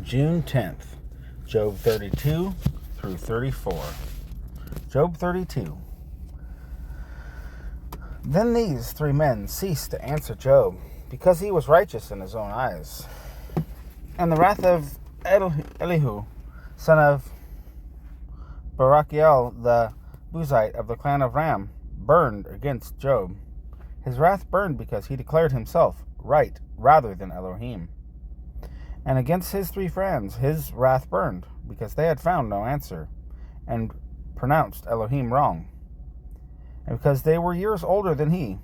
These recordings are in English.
June 10th, Job 32 through 34. Job 32. Then these three men ceased to answer Job, because he was righteous in his own eyes. And the wrath of Elihu, son of Barachiel the Buzite of the clan of Ram, burned against Job. His wrath burned because he declared himself right rather than Elohim. And against his three friends his wrath burned, because they had found no answer, and pronounced Elohim wrong. And because they were years older than he,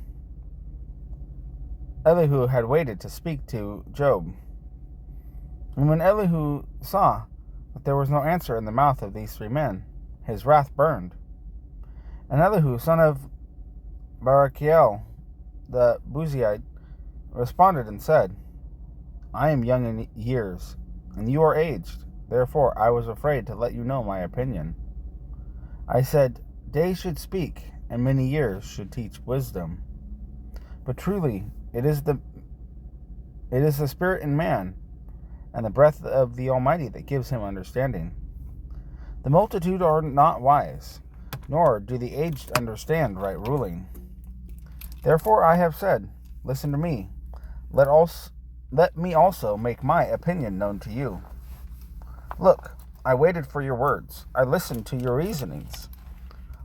Elihu had waited to speak to Job. And when Elihu saw that there was no answer in the mouth of these three men, his wrath burned. And Elihu, son of Barachiel the Buzite, responded and said, I am young in years, and you are aged. Therefore I was afraid to let you know my opinion. I said, days should speak, and many years should teach wisdom. But truly, it is the spirit in man, and the breath of the Almighty that gives him understanding. The multitude are not wise, nor do the aged understand right ruling. Therefore I have said, listen to me. Let me also make my opinion known to you. Look, I waited for your words. I listened to your reasonings,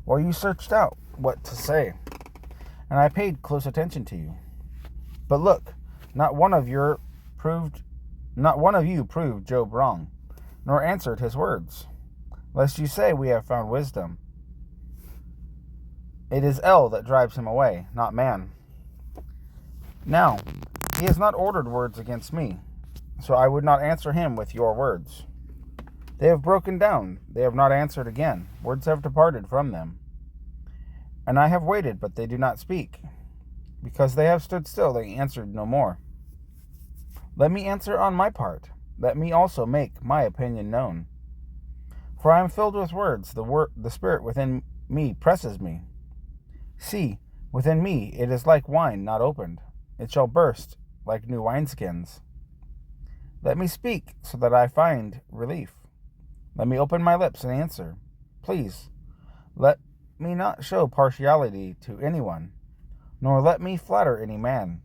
while you searched out what to say, and I paid close attention to you. But look, not one of you proved Job wrong, nor answered his words, lest you say we have found wisdom. It is El that drives him away, not man. Now, he has not ordered words against me, so I would not answer him with your words. They have broken down, they have not answered again, words have departed from them. And I have waited, but they do not speak. Because they have stood still, they answered no more. Let me answer on my part, let me also make my opinion known. For I am filled with words, the spirit within me presses me. See, within me it is like wine not opened. It shall burst like new wineskins. Let me speak so that I find relief. Let me open my lips and answer. Please, let me not show partiality to anyone, nor let me flatter any man.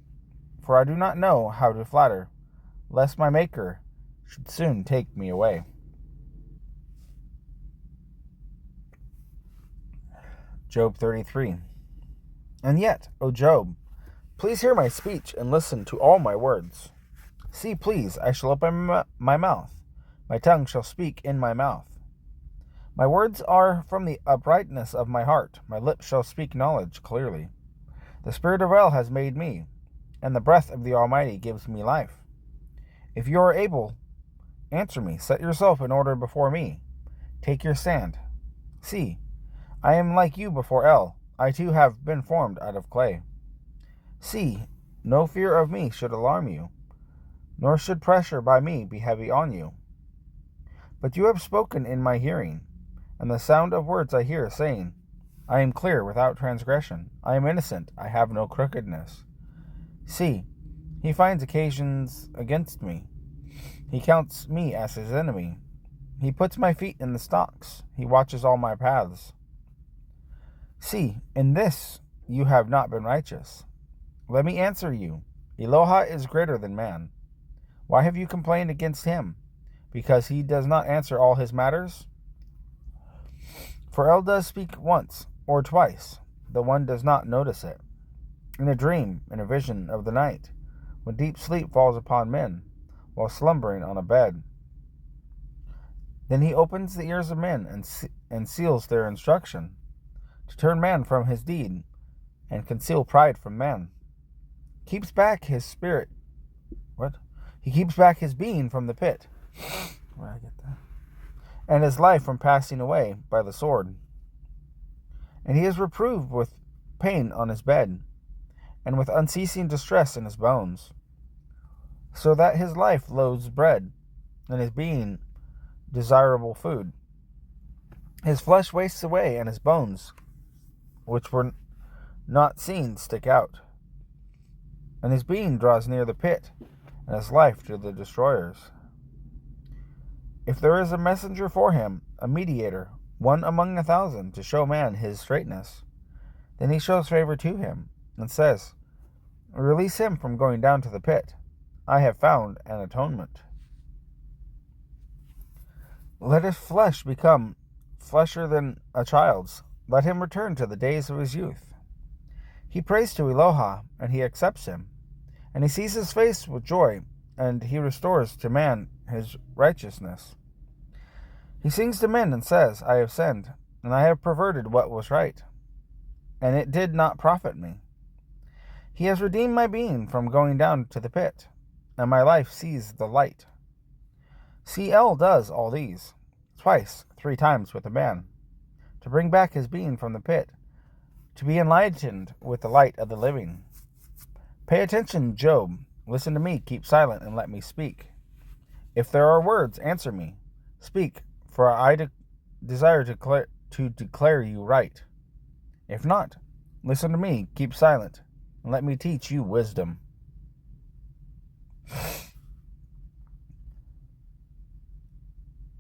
For I do not know how to flatter, lest my Maker should soon take me away. Job 33. And yet, O Job, please hear my speech and listen to all my words. See, please, I shall open my mouth. My tongue shall speak in my mouth. My words are from the uprightness of my heart. My lips shall speak knowledge clearly. The Spirit of El has made me, and the breath of the Almighty gives me life. If you are able, answer me. Set yourself in order before me. Take your stand. See, I am like you before El. I too have been formed out of clay. See, no fear of me should alarm you, nor should pressure by me be heavy on you. But you have spoken in my hearing, and the sound of words I hear, saying, I am clear without transgression. I am innocent. I have no crookedness. See, he finds occasions against me. He counts me as his enemy. He puts my feet in the stocks. He watches all my paths. See, in this you have not been righteous. Let me answer you. Eloha is greater than man. Why have you complained against him? Because he does not answer all his matters? For El does speak once or twice, though one does not notice it. In a dream, in a vision of the night, when deep sleep falls upon men, while slumbering on a bed. Then he opens the ears of men and seals their instruction, to turn man from his deed, and conceal pride from man. Keeps back his spirit. What? He keeps back his being from the pit. Where did I get that? And his life from passing away by the sword. And he is reproved with pain on his bed, and with unceasing distress in his bones, so that his life loathes bread, and his being desirable food. His flesh wastes away, and his bones, which were not seen, stick out. And his being draws near the pit, and his life to the destroyers. If there is a messenger for him, a mediator, one among 1,000, to show man his straightness, then he shows favor to him, and says, release him from going down to the pit. I have found an atonement. Let his flesh become flesher than a child's. Let him return to the days of his youth. He prays to Eloha, and he accepts him. And he sees his face with joy, and he restores to man his righteousness. He sings to men and says, I have sinned, and I have perverted what was right, and it did not profit me. He has redeemed my being from going down to the pit, and my life sees the light. CL does all these, twice, 3 times with a man, to bring back his being from the pit, to be enlightened with the light of the living. Pay attention, Job. Listen to me, keep silent, and let me speak. If there are words, answer me. Speak, for I desire to declare you right. If not, listen to me, keep silent, and let me teach you wisdom.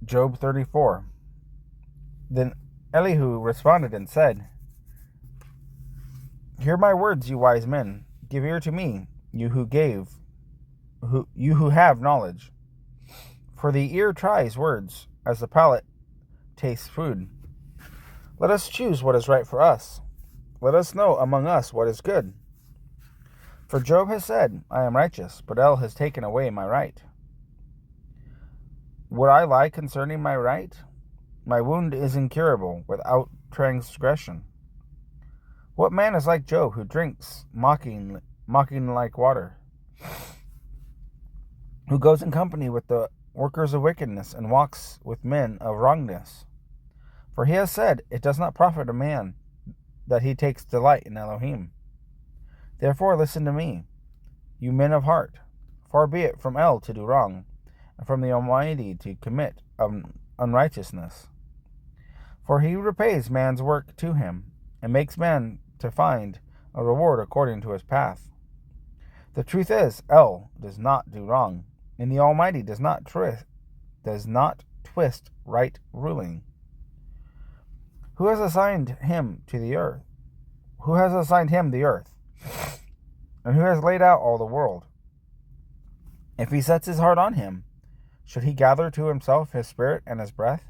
Job 34. Then Elihu responded and said, hear my words, you wise men. Give ear to me, you who have knowledge. For the ear tries words, as the palate tastes food. Let us choose what is right for us. Let us know among us what is good. For Job has said, I am righteous, but El has taken away my right. Would I lie concerning my right? My wound is incurable without transgression. What man is like Job, who drinks mocking like water, who goes in company with the workers of wickedness and walks with men of wrongness? For he has said, it does not profit a man that he takes delight in Elohim. Therefore listen to me, you men of heart. Far be it from El to do wrong, and from the Almighty to commit unrighteousness. For he repays man's work to him, and makes man to find a reward according to his path. The truth is, El does not do wrong, and the Almighty does not twist right ruling. Who has assigned him to the earth? Who has assigned him the earth? And who has laid out all the world? If he sets his heart on him, should he gather to himself his spirit and his breath?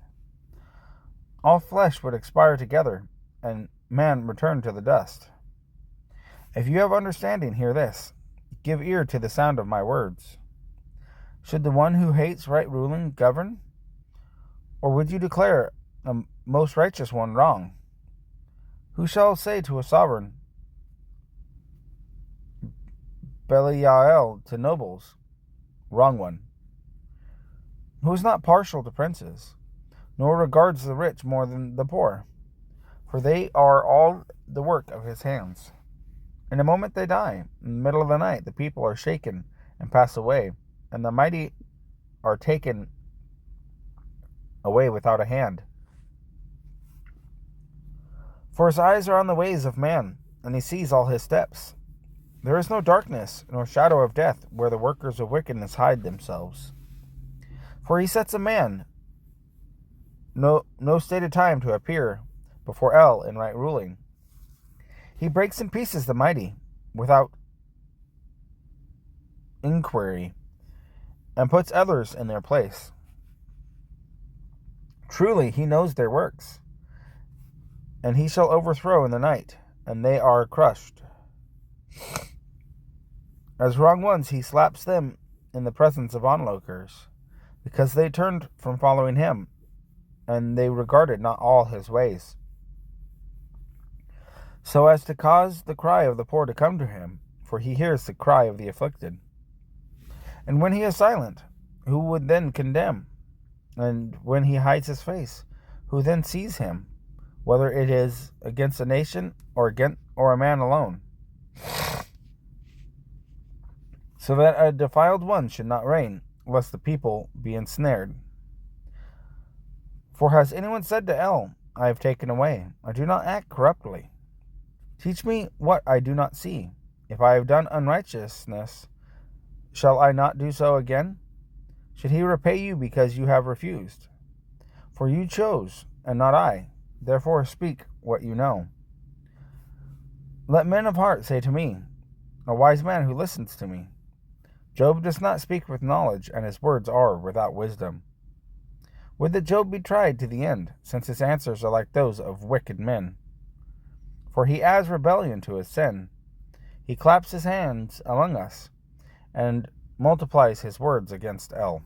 All flesh would expire together, and man return to the dust. If you have understanding, hear this. Give ear to the sound of my words. Should the one who hates right ruling govern? Or would you declare a most righteous one wrong? Who shall say to a sovereign, Belial to nobles, wrong one? Who is not partial to princes, nor regards the rich more than the poor? For they are all the work of his hands. In a moment they die. In the middle of the night the people are shaken and pass away, and the mighty are taken away without a hand. For his eyes are on the ways of man, and he sees all his steps. There is no darkness, nor shadow of death, where the workers of wickedness hide themselves. For he sets a man no stated time to appear before El in right ruling. He breaks in pieces the mighty without inquiry, and puts others in their place. Truly he knows their works, and he shall overthrow in the night, and they are crushed. As wrong ones he slaps them in the presence of onlookers, because they turned from following him, and they regarded not all his ways, so as to cause the cry of the poor to come to him, for he hears the cry of the afflicted. And when he is silent, who would then condemn? And when he hides his face, who then sees him, whether it is against a nation or a man alone? So that a defiled one should not reign, lest the people be ensnared. For has anyone said to El, I have taken away, I do not act corruptly? Teach me what I do not see. If I have done unrighteousness, shall I not do so again? Should he repay you because you have refused? For you chose, and not I. Therefore speak what you know. Let men of heart say to me, a wise man who listens to me. Job does not speak with knowledge, and his words are without wisdom. Would that Job be tried to the end, since his answers are like those of wicked men. For he adds rebellion to his sin. He claps his hands among us, and multiplies his words against El.